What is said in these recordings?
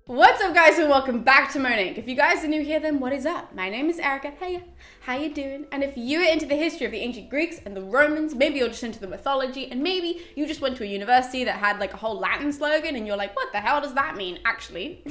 What's up, guys, and welcome back to Moan Inc. If you guys are new here, then what is up? My name is Erica. Hey, how you doing? And if you're into the history of the ancient Greeks and the Romans, maybe you're just into the mythology, and maybe you just went to a university that had like a whole Latin slogan, and you're like, what the hell does that mean? Actually,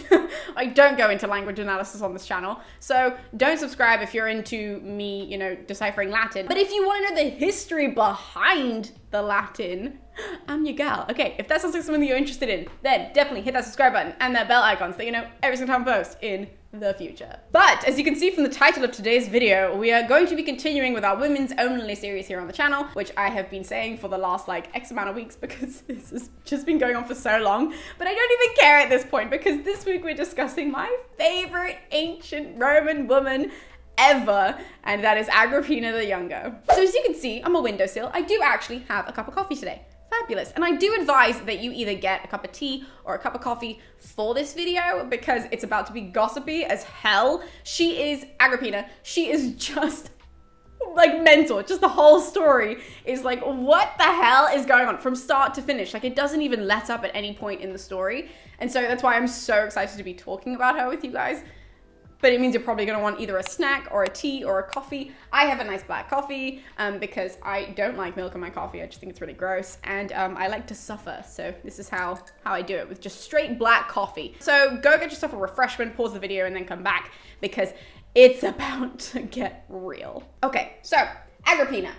I don't go into language analysis on this channel, so don't subscribe if you're into me, deciphering Latin. But if you want to know the history behind the Latin, I'm your gal. Okay, if that sounds like something that you're interested in, then definitely hit that subscribe button and that bell icon so that you know every single time I post in the future. But as you can see from the title of today's video, we are going to be continuing with our women's only series here on the channel, which I have been saying for the last X amount of weeks because this has just been going on for so long. But I don't even care at this point because this week we're discussing my favorite ancient Roman woman ever, and that is Agrippina the Younger. So as you can see, I'm a windowsill. I do actually have a cup of coffee today. Fabulous. And I do advise that you either get a cup of tea or a cup of coffee for this video because it's about to be gossipy as hell. She is Agrippina. She is just mental. Just the whole story is what the hell is going on from start to finish? It doesn't even let up at any point in the story. And so that's why I'm so excited to be talking about her with you guys. But it means you're probably gonna want either a snack or a tea or a coffee. I have a nice black coffee because I don't like milk in my coffee. I just think it's really gross. And I like to suffer. So this is how I do it, with just straight black coffee. So go get yourself a refreshment, pause the video, and then come back because it's about to get real. Okay, so Agrippina.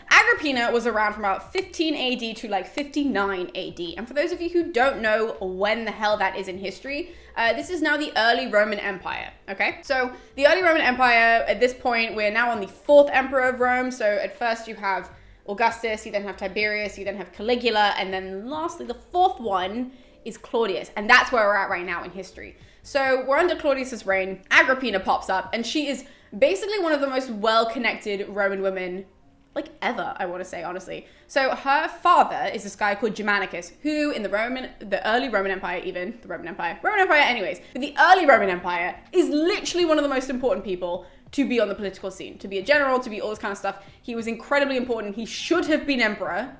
Agrippina was around from about 15 AD to 59 AD. And for those of you who don't know when the hell that is in history, this is now the early Roman Empire, okay? So the early Roman Empire, at this point, we're now on the 4th emperor of Rome. So at first you have Augustus, you then have Tiberius, you then have Caligula, and then lastly, the 4th one is Claudius. And that's where we're at right now in history. So we're under Claudius's reign. Agrippina pops up, and she is basically one of the most well-connected Roman women ever, I want to say, honestly. So her father is this guy called Germanicus, who in the early Roman Empire Roman Empire anyways, but the early Roman Empire is literally one of the most important people to be on the political scene, to be a general, to be all this kind of stuff. He was incredibly important. He should have been emperor,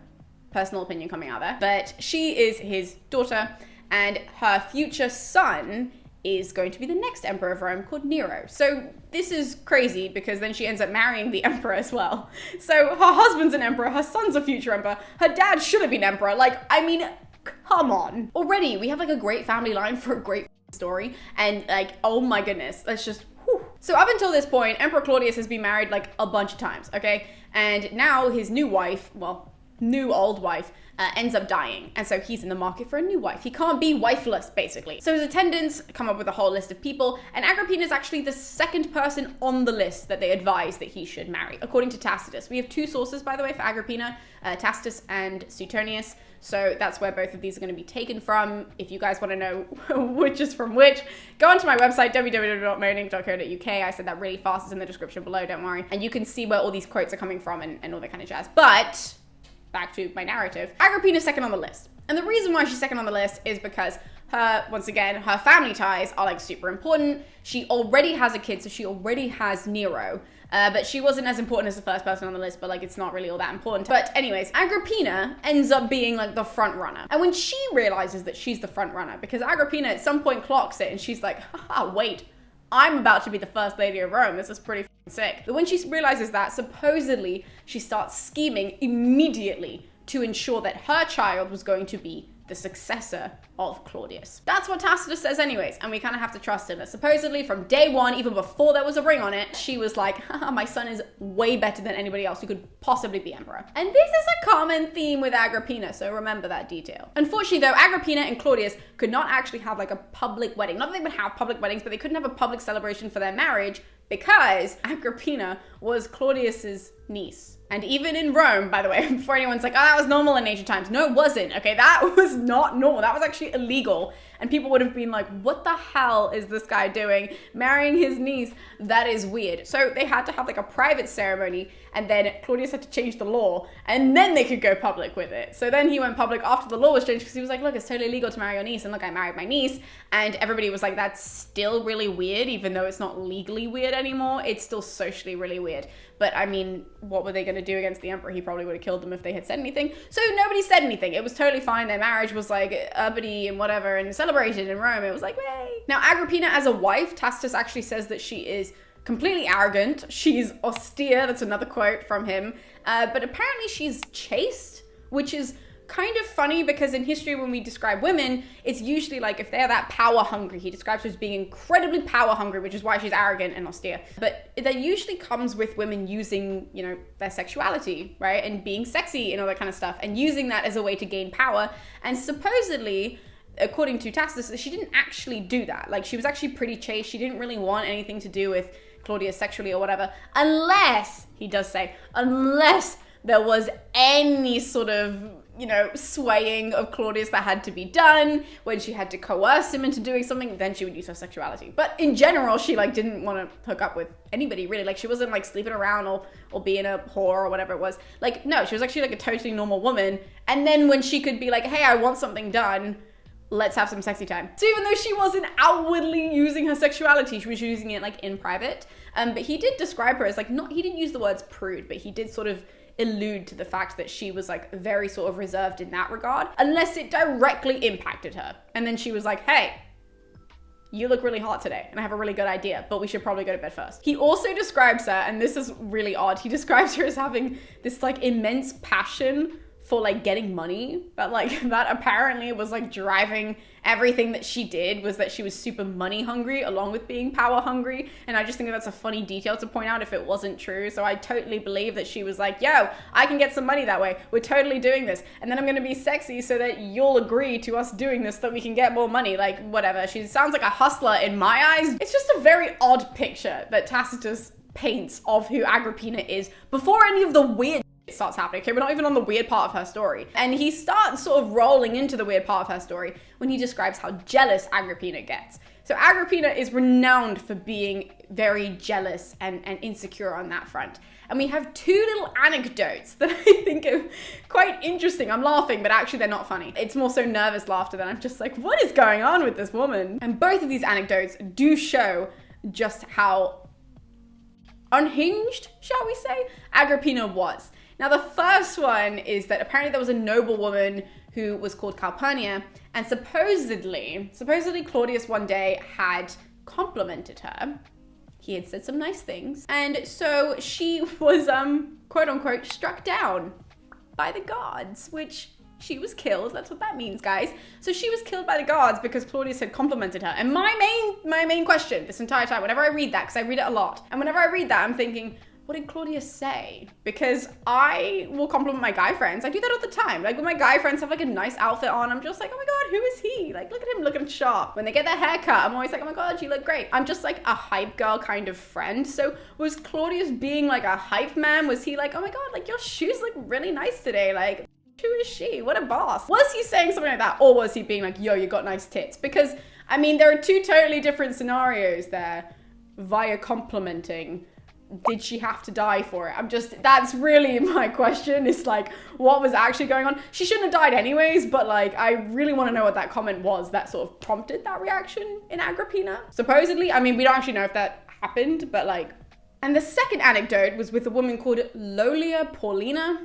personal opinion coming out there, but she is his daughter, and her future son is going to be the next emperor of Rome, called Nero. So this is crazy because then she ends up marrying the emperor as well. So her husband's an emperor, her son's a future emperor, her dad should have been emperor. Come on. Already, we have a great family line for a great story, and oh my goodness, let's just, whew. So up until this point, Emperor Claudius has been married a bunch of times, okay? And now his new wife, new old wife, ends up dying, and so he's in the market for a new wife. He can't be wifeless, basically. So his attendants come up with a whole list of people, and Agrippina is actually the second person on the list that they advise that he should marry, according to Tacitus. We have two sources, by the way, for Agrippina, Tacitus and Suetonius, so that's where both of these are going to be taken from. If you guys want to know which is from which, go onto my website, www.moaning.co.uk. I said that really fast, it's in the description below, don't worry. And you can see where all these quotes are coming from and all that kind of jazz. But back to my narrative. Agrippina's second on the list. And the reason why she's second on the list is because her family ties are super important. She already has a kid, so she already has Nero. But she wasn't as important as the first person on the list, but it's not really all that important. But anyways, Agrippina ends up being the front runner. And when she realizes that she's the front runner, because Agrippina at some point clocks it and she's like, haha, wait, I'm about to be the first lady of Rome. This is pretty sick. But when she realizes that, supposedly she starts scheming immediately to ensure that her child was going to be the successor of Claudius. That's what Tacitus says anyways, and we kind of have to trust him. That supposedly from day one, even before there was a ring on it, she was like, haha, my son is way better than anybody else who could possibly be emperor. And this is a common theme with Agrippina, so remember that detail. Unfortunately though, Agrippina and Claudius could not actually have a public wedding. Not that they would have public weddings, but they couldn't have a public celebration for their marriage because Agrippina was Claudius's niece. And even in Rome, by the way, before anyone's like, oh, that was normal in ancient times. No, it wasn't, okay? That was not normal. That was actually illegal. And people would have been like, what the hell is this guy doing? Marrying his niece? That is weird. So they had to have a private ceremony, and then Claudius had to change the law, and then they could go public with it. So then he went public after the law was changed because he was like, look, it's totally illegal to marry your niece. And look, I married my niece. And everybody was like, that's still really weird, even though it's not legally weird anymore. It's still socially really weird. But I mean, what were they going to do against the emperor? He probably would have killed them if they had said anything. So nobody said anything. It was totally fine. Their marriage was like uppity and whatever and celebrated in Rome. It was like, yay. Now, Agrippina as a wife, Tacitus actually says that she is completely arrogant. She's austere. That's another quote from him. But apparently she's chaste, which is kind of funny because in history when we describe women, it's usually like if they're that power hungry. He describes her as being incredibly power hungry, which is why she's arrogant and austere. But that usually comes with women using, you know, their sexuality, right? And being sexy and all that kind of stuff and using that as a way to gain power. And supposedly, according to Tacitus, she didn't actually do that. Like, she was actually pretty chaste. She didn't really want anything to do with Claudius sexually or whatever, unless, he does say, unless there was any sort of, you know, swaying of Claudius that had to be done, when she had to coerce him into doing something, then she would use her sexuality. But in general, she like didn't want to hook up with anybody really. Like, she wasn't like sleeping around or being a whore or whatever it was. Like, no, she was actually like a totally normal woman. And then when she could be like, hey, I want something done, let's have some sexy time. So even though she wasn't outwardly using her sexuality, she was using it like in private. But he did describe her as like, he didn't use the words prude, but he did sort of allude to the fact that she was like very sort of reserved in that regard, unless it directly impacted her. And then she was like, hey, you look really hot today and I have a really good idea, but we should probably go to bed first. He also describes her, and this is really odd, he describes her as having this like immense passion for like getting money, that apparently was like driving everything that she did, was that she was super money hungry along with being power hungry. And I just think that that's a funny detail to point out if it wasn't true. So I totally believe that she was like, yo, I can get some money that way. We're totally doing this. And then I'm going to be sexy so that you'll agree to us doing this so that we can get more money. Like, whatever. She sounds like a hustler in my eyes. It's just a very odd picture that Tacitus paints of who Agrippina is before any of the weird starts happening. Okay, we're not even on the weird part of her story. And he starts sort of rolling into the weird part of her story when he describes how jealous Agrippina gets. So Agrippina is renowned for being very jealous and insecure on that front. And we have two little anecdotes that I think are quite interesting. I'm laughing, but actually they're not funny. It's more so nervous laughter that I'm just like, what is going on with this woman? And both of these anecdotes do show just how unhinged, shall we say, Agrippina was. Now, the first one is that apparently there was a noblewoman who was called Calpurnia, and supposedly Claudius one day had complimented her. He had said some nice things, and so she was, quote unquote, struck down by the gods, which she was killed. That's what that means, guys. So she was killed by the gods because Claudius had complimented her. And my main question this entire time, whenever I read that, because I read it a lot, and whenever I read that, I'm thinking, what did Claudius say? Because I will compliment my guy friends. I do that all the time. Like, when my guy friends have like a nice outfit on, I'm just like, oh my God, who is he? Like, look at him looking sharp. When they get their hair cut, I'm always like, oh my God, you look great. I'm just like a hype girl kind of friend. So was Claudius being like a hype man? Was he like, oh my God, like your shoes look really nice today. Like, who is she? What a boss. Was he saying something like that? Or was he being like, yo, you got nice tits? Because, I mean, there are two totally different scenarios there via complimenting. Did she have to die for it? That's really my question, is like, what was actually going on? She shouldn't have died anyways, but like, I really want to know what that comment was that sort of prompted that reaction in Agrippina. Supposedly, I mean, we don't actually know if that happened, but like. And the second anecdote was with a woman called Lollia Paulina.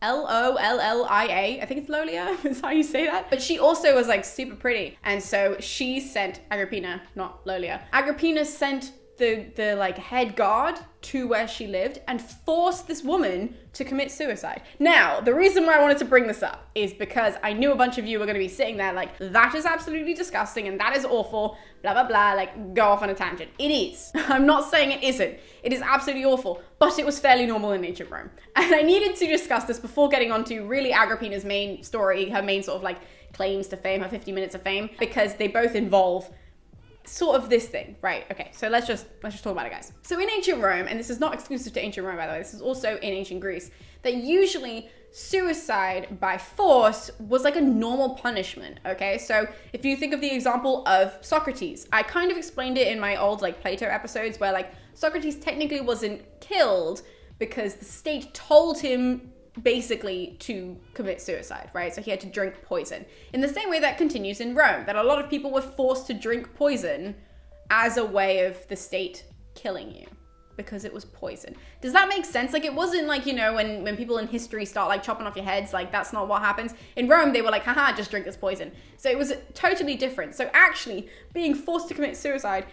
Lollia, I think it's Lollia, is how you say that. But she also was like super pretty. And so she sent Agrippina, not Lollia. Agrippina sent the like head guard to where she lived and forced this woman to commit suicide. Now, the reason why I wanted to bring this up is because I knew a bunch of you were going to be sitting there like, that is absolutely disgusting and that is awful, blah, blah, blah, like go off on a tangent. It is. I'm not saying it isn't. It is absolutely awful, but it was fairly normal in ancient Rome. And I needed to discuss this before getting on to really Agrippina's main story, her main sort of like claims to fame, her 50 minutes of fame, because they both involve sort of this thing, right? Okay, so let's just talk about it, guys. So in ancient Rome, and this is not exclusive to ancient Rome, by the way, this is also in ancient Greece, that usually suicide by force was like a normal punishment, okay? So if you think of the example of Socrates, I kind of explained it in my old like Plato episodes where like Socrates technically wasn't killed because the state told him basically to commit suicide, right? So he had to drink poison. In the same way that continues in Rome, that a lot of people were forced to drink poison as a way of the state killing you. because it was poison. Does that make sense? Like, it wasn't like, you know, when people in history start like chopping off your heads, like that's not what happens. In Rome, they were like, haha, just drink this poison. So it was totally different. So actually, being forced to commit suicide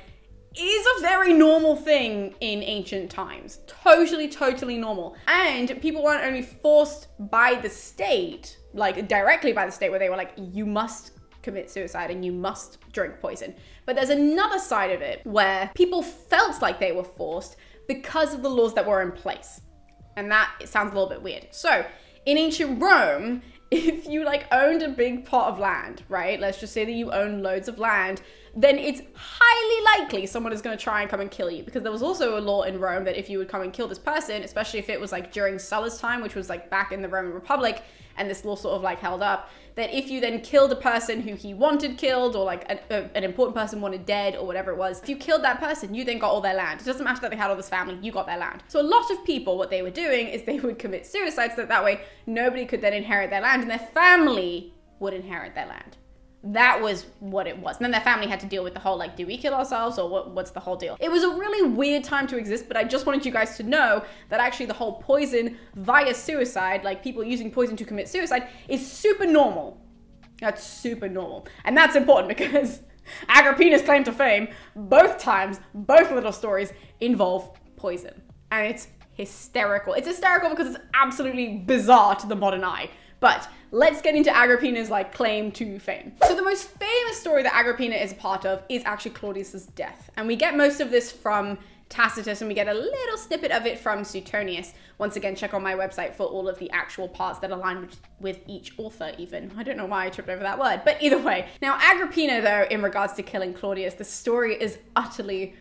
is a very normal thing in ancient times. Totally normal. And people weren't only forced by the state, like directly by the state, where they were like, you must commit suicide and you must drink poison. But there's another side of it where people felt like they were forced because of the laws that were in place. And that, it sounds a little bit weird. So in ancient Rome, if you like owned a big plot of land, right? Let's just say that you own loads of land, then it's highly likely someone is going to try and come and kill you, because there was also a law in Rome that if you would come and kill this person, especially if it was like during Sulla's time, which was like back in the Roman Republic, and this law sort of like held up, that if you then killed a person who he wanted killed, or like an important person wanted dead, or whatever it was, if you killed that person, you then got all their land. It doesn't matter that they had all this family, you got their land. So a lot of people, what they were doing is they would commit suicide so that way nobody could then inherit their land and their family would inherit their land. That was what it was. And then their family had to deal with the whole, like, do we kill ourselves, or what's the whole deal? It was a really weird time to exist, but I just wanted you guys to know that actually the whole poison via suicide, like people using poison to commit suicide, is super normal. That's super normal. And that's important because Agrippina's claim to fame, both times, both little stories involve poison. And it's hysterical. It's hysterical because it's absolutely bizarre to the modern eye. But let's get into Agrippina's like claim to fame. So the most famous story that Agrippina is a part of is actually Claudius's death. And we get most of this from Tacitus, and we get a little snippet of it from Suetonius. Once again, check on my website for all of the actual parts that align with each author even. I don't know why I tripped over that word, but either way. Now Agrippina though, in regards to killing Claudius, the story is utterly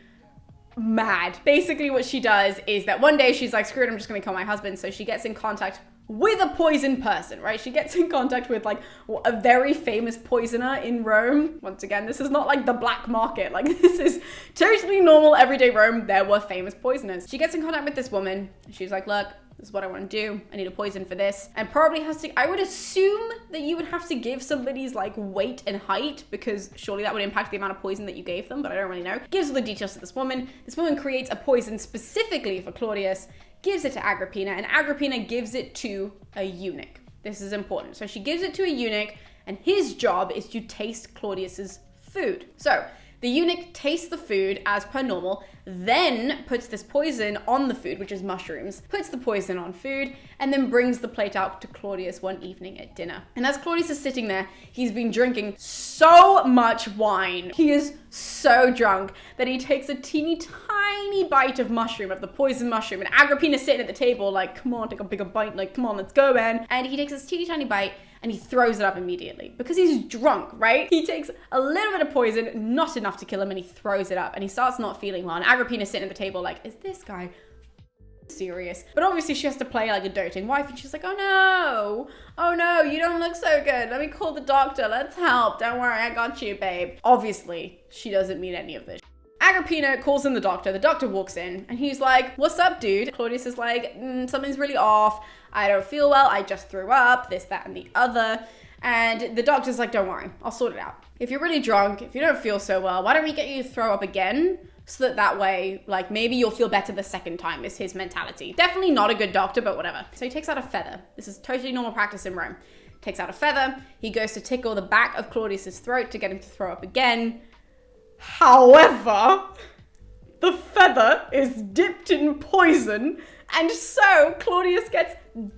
mad. Basically what she does is that one day she's like, screw it, I'm just gonna kill my husband. So she gets in contact with a poisoned person, right? She gets in contact with like a very famous poisoner in Rome. Once again, this is not like the black market. Like this is totally normal everyday Rome. There were famous poisoners. She gets in contact with this woman. She's like, look, this is what I want to do. I need a poison for this. And probably has to, I would assume that you would have to give somebody's like weight and height, because surely that would impact the amount of poison that you gave them, but I don't really know. Gives all the details to this woman. This woman creates a poison specifically for Claudius, gives it to Agrippina, and Agrippina gives it to a eunuch. This is important. So she gives it to a eunuch, and his job is to taste Claudius's food. So the eunuch tastes the food as per normal, then puts this poison on the food, which is mushrooms, puts the poison on food, and then brings the plate out to Claudius one evening at dinner. And as Claudius is sitting there, he's been drinking so much wine. He is so drunk that he takes a teeny tiny bite of mushroom, of the poison mushroom, and Agrippina's sitting at the table like, come on, take a bigger bite, like, come on, let's go, man. And he takes this teeny tiny bite, and he throws it up immediately because he's drunk, right? He takes a little bit of poison, not enough to kill him, and he throws it up, and he starts not feeling well. And Agrippina's sitting at the table like, is this guy serious? But obviously she has to play like a doting wife, and she's like, oh no, you don't look so good. Let me call the doctor. Let's help. Don't worry, I got you, babe. Obviously, she doesn't mean any of this. Agrippina calls in the doctor. The doctor walks in and he's like, what's up, dude? Claudius is like, something's really off. I don't feel well. I just threw up, this, that, and the other. And the doctor's like, don't worry, I'll sort it out. If you're really drunk, if you don't feel so well, why don't we get you to throw up again? So that way, like, maybe you'll feel better the second time, is his mentality. Definitely not a good doctor, but whatever. So he takes out a feather. This is totally normal practice in Rome. Takes out a feather. He goes to tickle the back of Claudius's throat to get him to throw up again. However, the feather is dipped in poison, and so Claudius gets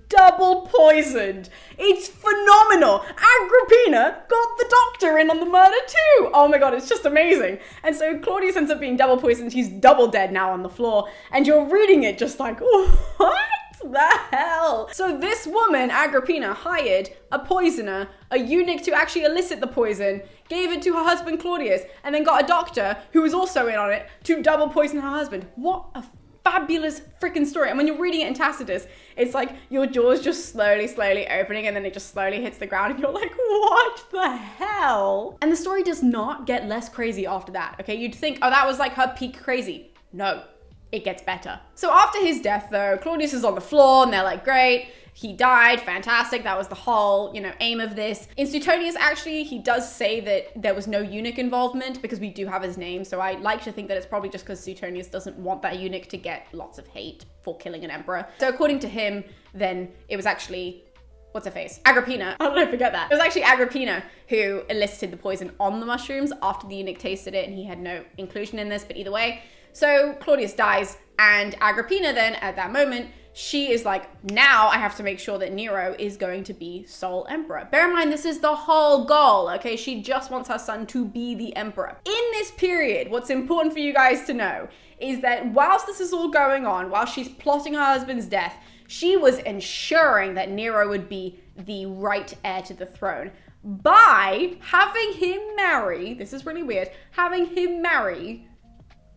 double poisoned. It's phenomenal. Agrippina got the doctor in on the murder too. Oh my god, it's just amazing. And so Claudius ends up being double poisoned. He's double dead now on the floor, and you're reading it just like, what the hell? So this woman, Agrippina, hired a poisoner, a eunuch, to actually elicit the poison, gave it to her husband Claudius, and then got a doctor who was also in on it to double poison her husband. What a fabulous freaking story. And when you're reading it in Tacitus, it's like your jaw's just slowly opening, and then it just slowly hits the ground, and you're like, what the hell? And the story does not get less crazy after that, okay? You'd think, oh, that was like her peak crazy. No, it gets better. So after his death though, Claudius is on the floor, and they're like, great. He died, fantastic. That was the whole, aim of this. In Suetonius, actually, he does say that there was no eunuch involvement because we do have his name. So I like to think that it's probably just because Suetonius doesn't want that eunuch to get lots of hate for killing an emperor. So according to him, then it was actually, what's her face? Agrippina. How did I forget that? It was actually Agrippina who elicited the poison on the mushrooms after the eunuch tasted it, and he had no inclusion in this, but either way. So Claudius dies, and Agrippina then, at that moment, she is like, now I have to make sure that Nero is going to be sole emperor. Bear in mind, this is the whole goal, okay? She just wants her son to be the emperor. In this period, what's important for you guys to know is that whilst this is all going on, while she's plotting her husband's death, she was ensuring that Nero would be the right heir to the throne by having him marry, this is really weird, having him marry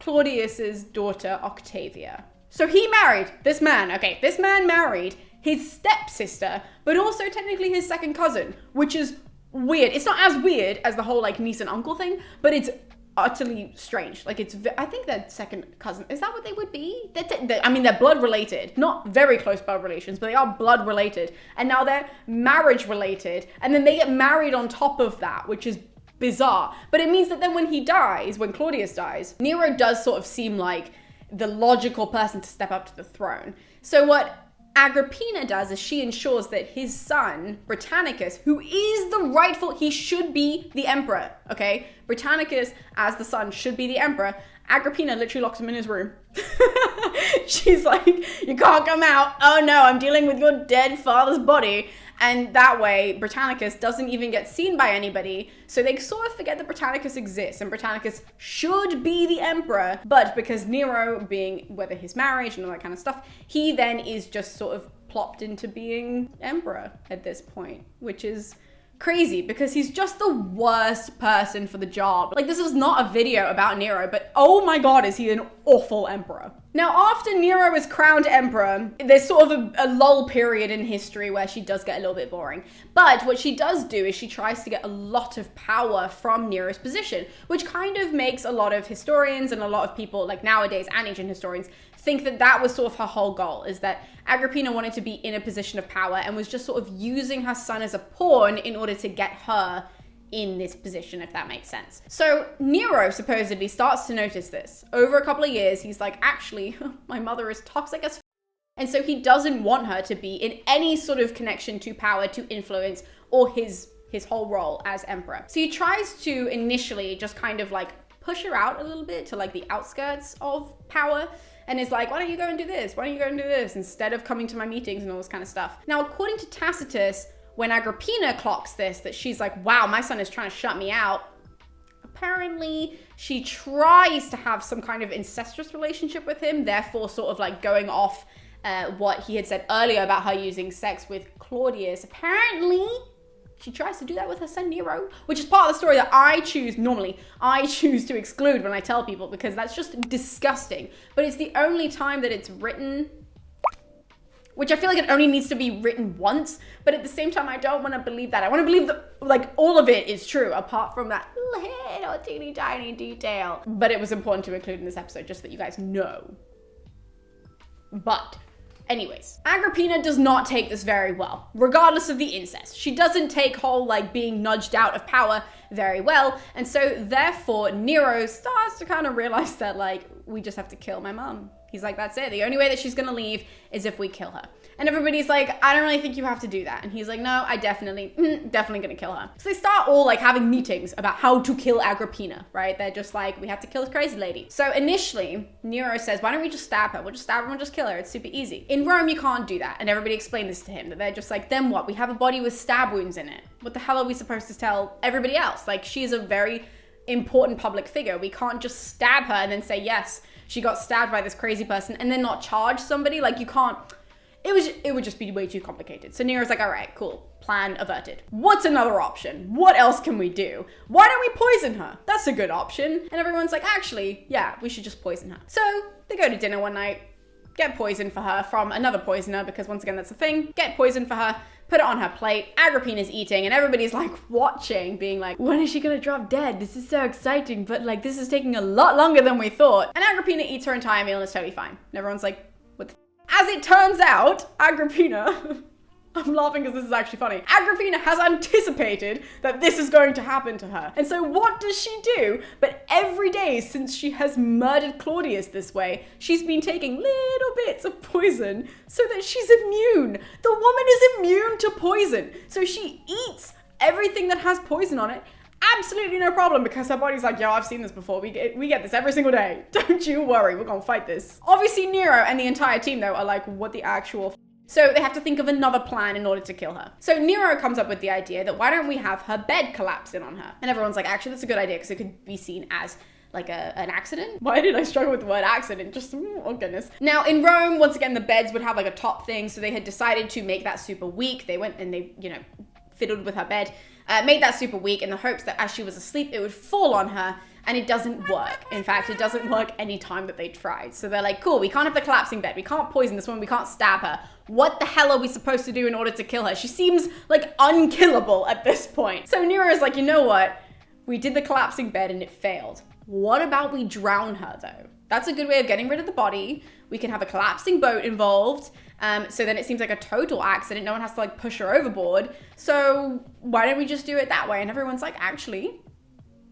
Claudius's daughter Octavia. So he married this man, okay, this man married his stepsister, but also technically his second cousin, which is weird. It's not as weird as the whole like niece and uncle thing, but it's utterly strange. Like I think they're second cousin. Is that what they would be? They're blood related, not very close blood relations, but they are blood related. And now they're marriage related. And then they get married on top of that, which is bizarre. But it means that then when he dies, when Claudius dies, Nero does sort of seem like the logical person to step up to the throne. So what Agrippina does is she ensures that his son, Britannicus, who is the rightful, he should be the emperor, okay? Britannicus, as the son, should be the emperor. Agrippina literally locks him in his room. She's like, you can't come out. Oh no, I'm dealing with your dead father's body. And that way, Britannicus doesn't even get seen by anybody. So they sort of forget that Britannicus exists, and Britannicus should be the emperor. But because Nero, being whether his marriage and all that kind of stuff, he then is just sort of plopped into being emperor at this point, which is crazy because he's just the worst person for the job. Like, this is not a video about Nero, but oh my god, is he an awful emperor. Now, after Nero is crowned emperor, there's sort of a lull period in history where she does get a little bit boring. But what she does do is she tries to get a lot of power from Nero's position, which kind of makes a lot of historians and a lot of people, like nowadays and ancient historians, think that that was sort of her whole goal, is that Agrippina wanted to be in a position of power and was just sort of using her son as a pawn in order to get her in this position, if that makes sense. So Nero supposedly starts to notice this. Over a couple of years, he's like, actually, my mother is toxic as f***. And so he doesn't want her to be in any sort of connection to power, to influence, or his whole role as emperor. So he tries to initially just kind of like push her out a little bit to like the outskirts of power, and is like, why don't you go and do this? Why don't you go and do this? Instead of coming to my meetings and all this kind of stuff. Now, according to Tacitus, when Agrippina clocks this, that she's like, wow, my son is trying to shut me out, apparently she tries to have some kind of incestuous relationship with him, therefore sort of like going off what he had said earlier about her using sex with Claudius. Apparently, she tries to do that with her son Nero, which is part of the story that I choose to exclude when I tell people, because that's just disgusting. But it's the only time that it's written, which I feel like it only needs to be written once, but at the same time, I don't want to believe that. I want to believe that, like, all of it is true, apart from that little teeny tiny detail. But it was important to include in this episode, just that you guys know. But anyways, Agrippina does not take this very well, regardless of the incest. She doesn't take whole, like, being nudged out of power very well, and so therefore Nero starts to kind of realize that, like, we just have to kill my mom. He's like, that's it. The only way that she's gonna leave is if we kill her. And everybody's like, I don't really think you have to do that. And he's like, no, I definitely gonna kill her. So they start all like having meetings about how to kill Agrippina, right? They're just like, we have to kill this crazy lady. So initially, Nero says, why don't we just stab her? We'll just stab her and just kill her. It's super easy. In Rome, you can't do that. And everybody explained this to him, that they're just like, then what? We have a body with stab wounds in it. What the hell are we supposed to tell everybody else? Like, she's a very important public figure. We can't just stab her and then say, yes, she got stabbed by this crazy person, and then not charge somebody. Like, you can't. It would just be way too complicated. So Nero's like, all right, cool, plan averted. What's another option? What else can we do? Why don't we poison her? That's a good option. And everyone's like, actually, yeah, we should just poison her. So they go to dinner one night, get poison for her from another poisoner, because once again, that's the thing. Get poison for her, put it on her plate. Agrippina's eating, and everybody's like watching, being like, when is she gonna drop dead? This is so exciting, but like, this is taking a lot longer than we thought. And Agrippina eats her entire meal and it's totally fine. And everyone's like, what the f-? As it turns out, Agrippina I'm laughing because this is actually funny. Agrippina has anticipated that this is going to happen to her. And so what does she do? But every day since she has murdered Claudius this way, she's been taking little bits of poison so that she's immune. The woman is immune to poison. So she eats everything that has poison on it. Absolutely no problem, because her body's like, yo, I've seen this before. We get this every single day. Don't you worry, we're gonna fight this. Obviously Nero and the entire team though are like, what the actual So they have to think of another plan in order to kill her. So Nero comes up with the idea that why don't we have her bed collapse in on her? And everyone's like, actually, that's a good idea because it could be seen as like an accident. Why did I struggle with the word accident? Just, oh goodness. Now in Rome, once again, the beds would have like a top thing. So they had decided to make that super weak. They went and they, fiddled with her bed, made that super weak in the hopes that as she was asleep, it would fall on her. And it doesn't work. In fact, it doesn't work any time that they tried. So they're like, cool, we can't have the collapsing bed. We can't poison this woman. We can't stab her. What the hell are we supposed to do in order to kill her? She seems like unkillable at this point. So Nero is like, you know what? We did the collapsing bed and it failed. What about we drown her though? That's a good way of getting rid of the body. We can have a collapsing boat involved. So then it seems like a total accident. No one has to like push her overboard. So why don't we just do it that way? And everyone's like, actually,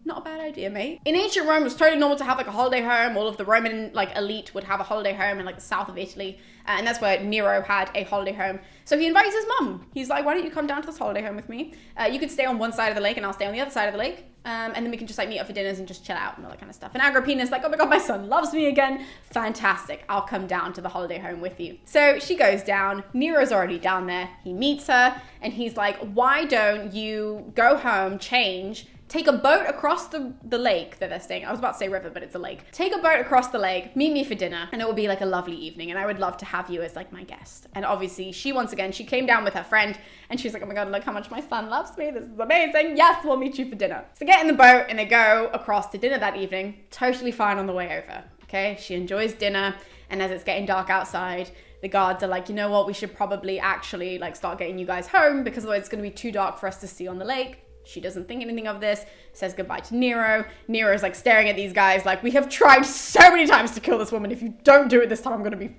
not a bad idea, mate. In ancient Rome, it was totally normal to have like a holiday home. All of the Roman like elite would have a holiday home in like the south of Italy. And that's where Nero had a holiday home. So he invites his mum. He's like, why don't you come down to this holiday home with me? You could stay on one side of the lake and I'll stay on the other side of the lake. And then we can just like meet up for dinners and just chill out and all that kind of stuff. And Agrippina's like, oh my God, my son loves me again. Fantastic. I'll come down to the holiday home with you. So she goes down. Nero's already down there. He meets her and he's like, why don't you go home, change, take a boat across the lake that they're staying. I was about to say river, but it's a lake. Take a boat across the lake, meet me for dinner, and it will be like a lovely evening. And I would love to have you as like my guest. And obviously she, once again, she came down with her friend and she's like, oh my God, look how much my son loves me. This is amazing. Yes, we'll meet you for dinner. So they get in the boat and they go across to dinner that evening. Totally fine on the way over. Okay. She enjoys dinner. And as it's getting dark outside, the guards are like, you know what? We should probably actually like start getting you guys home because otherwise it's going to be too dark for us to see on the lake. She doesn't think anything of this, says goodbye to Nero. Nero's like staring at these guys like, we have tried so many times to kill this woman. If you don't do it this time, I'm gonna be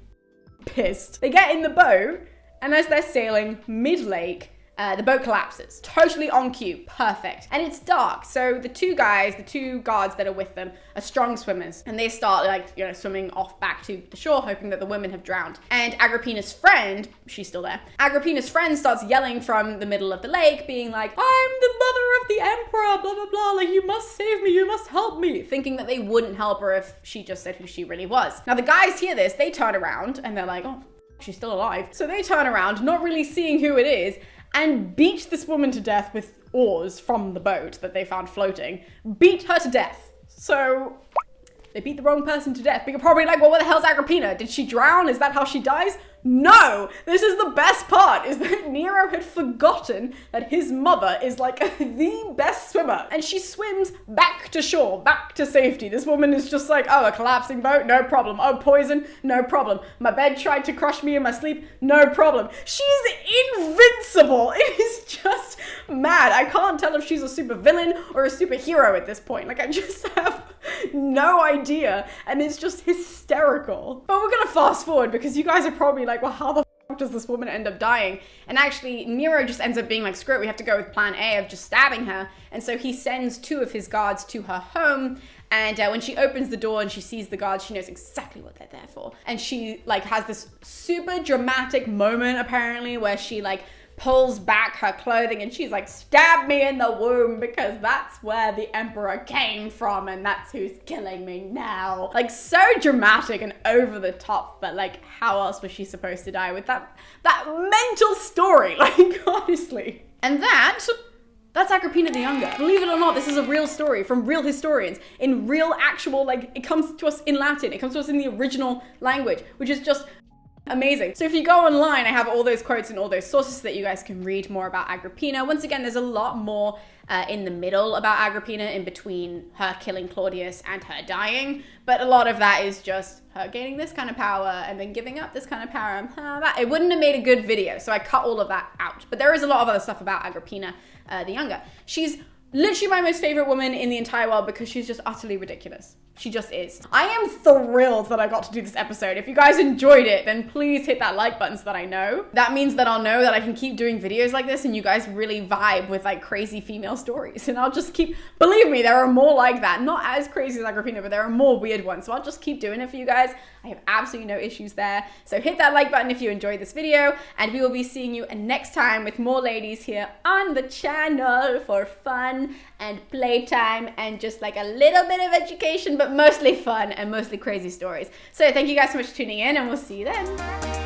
pissed. They get in the boat, and as they're sailing mid-lake, the boat collapses. Totally on cue, perfect. And it's dark, so the two guards that are with them are strong swimmers. And they start like, swimming off back to the shore, hoping that the women have drowned. And Agrippina's friend, she's still there, Agrippina's friend starts yelling from the middle of the lake, being like, I'm the mother of the emperor, blah, blah, blah, like you must save me, you must help me. Thinking that they wouldn't help her if she just said who she really was. Now the guys hear this, they turn around and they're like, oh, she's still alive. So they turn around, not really seeing who it is, and beat this woman to death with oars from the boat that they found floating. Beat her to death. So they beat the wrong person to death. But you're probably like, well, what the hell's Agrippina? Did she drown? Is that how she dies? No! This is the best part, is that Nero had forgotten that his mother is like the best swimmer. And she swims back to shore, back to safety. This woman is just like, oh, a collapsing boat? No problem. Oh, poison? No problem. My bed tried to crush me in my sleep? No problem. She's invincible. It is just mad. I can't tell if she's a super villain or a superhero at this point. Like, I just have no idea. And it's just hysterical. But we're gonna fast forward because you guys are probably like, well, how the fuck does this woman end up dying? And actually, Nero just ends up being like, screw it, we have to go with plan A of just stabbing her. And so he sends two of his guards to her home. And when she opens the door and she sees the guards, she knows exactly what they're there for. And she like has this super dramatic moment apparently where she like pulls back her clothing and she's like, stab me in the womb because that's where the emperor came from and that's who's killing me now. Like, so dramatic and over the top, but like, how else was she supposed to die with that mental story? Like, honestly. And that's Agrippina the Younger. Believe it or not, this is a real story from real historians in real actual, like, it comes to us in Latin. It comes to us in the original language, which is just amazing. So if you go online, I have all those quotes and all those sources so that you guys can read more about Agrippina. Once again, there's a lot more in the middle about Agrippina, in between her killing Claudius and her dying. But a lot of that is just her gaining this kind of power and then giving up this kind of power. It wouldn't have made a good video, so I cut all of that out. But there is a lot of other stuff about Agrippina the Younger. She's literally my most favorite woman in the entire world because she's just utterly ridiculous. She just is. I am thrilled that I got to do this episode. If you guys enjoyed it, then please hit that like button so that I know. That means that I'll know that I can keep doing videos like this and you guys really vibe with like crazy female stories. And I'll just keep, believe me, there are more like that. Not as crazy as Agrippina, but there are more weird ones. So I'll just keep doing it for you guys. I have absolutely no issues there. So hit that like button if you enjoyed this video, and we will be seeing you next time with more ladies here on the channel for fun and playtime and just like a little bit of education, but mostly fun and mostly crazy stories. So thank you guys so much for tuning in, and we'll see you then.